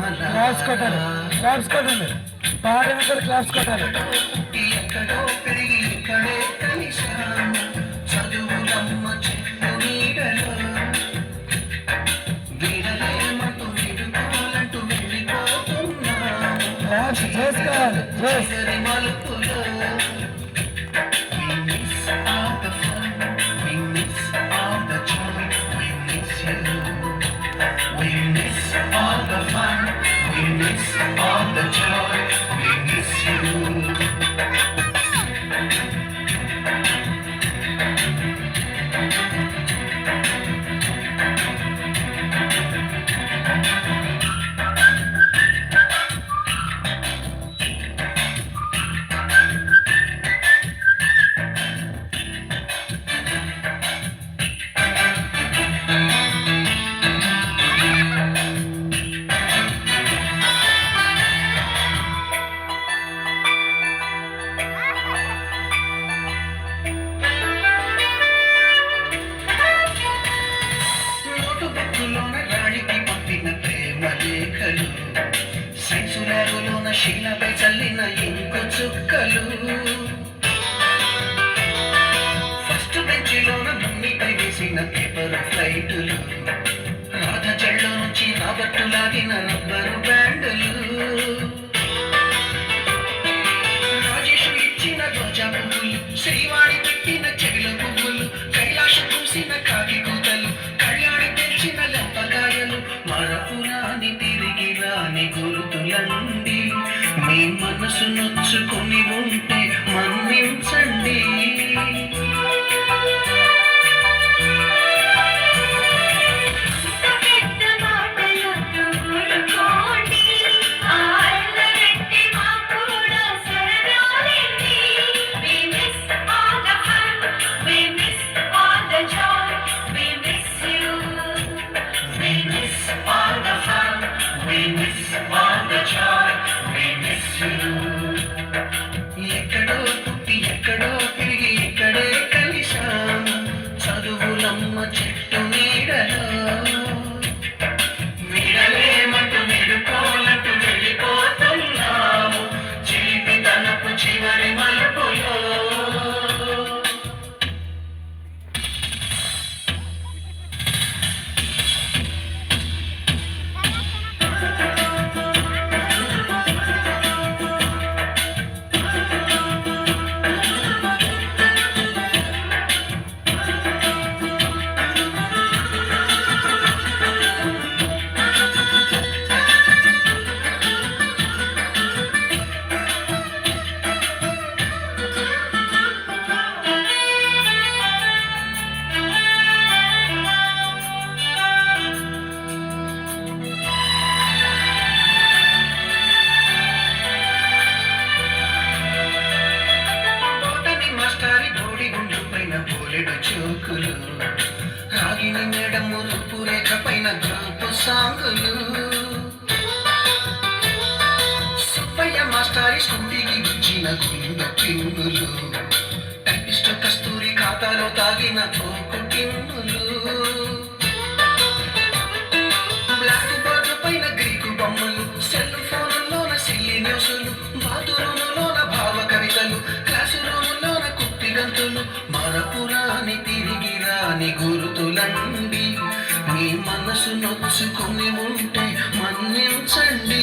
Claps కొట్టాలి, claps కొట్టండి. పాడినందరూ claps కొట్టాలి. ఎక్కడో పెరిగి ఇక్కడే కలిశాము చదువులమ్మ చెట్టు నీడలో వీడలేమంటూ విడుకోవాలంటూ వెళ్ళిపోతున్నాము క్లాప్స్ చేసుకోవాలి. చివరి మలుపులో all the joy, we miss you. సైన్సులాగులోన శీలపై చల్లిన ఇంకో చుక్కలు ఫస్ట్ బెంచిలోన మమ్మీపై వేసిన పేపర్ ఫ్లైటులు రాధ చెళ్ళ నుంచి రాబట్టు లాగిన రబ్బరు బ్యాండులు రాజేష్ ఇచ్చిన రోజా పువ్వులు శ్రీవాణి పెట్టిన చెవిల పువ్వులు కైలాష పూసిన కాకి కూతలు కళ్యాణి తెచ్చిన లెంపకాయలు మరపురాని తిరిగి రాని గురుతులండి మీ మనసు నొచ్చుకొని ఉంటే మన్నించండి ఎక్కడో పుట్టి ఎక్కడో తిరిగి ఇక్కడే కలిశాము చదువులమ్మ చెట్టు నీడలో వీడలేమంటూ విడుకోలంటూ వెళ్ళిపోతున్నాము చిలిపి తనపు చివరి మలుపులో చోకులు రాగిని మేడము రూపురేఖ పైన గ్రూపు సాంగులు సుబ్బయ్య మాస్టారి స్కూటీకి వచ్చిన గుండ పింగులు టైపిస్ట్ కస్తూరి ఖాతాలో తాగిన పోకు టిన్నులు బ్లాక్ బోర్డు పైన గ్రీకు బొమ్మలు సెల్ ఫోన్లోన సిల్లి న్యూసులు బాతురూములోన భావ కవితలు క్లాసు రూములోన కుప్పిగంతులు మరపురాని తిరిగి రాని గురుతులండి మీ మనసు నొచ్చుకొని ఉంటే మన్నించండి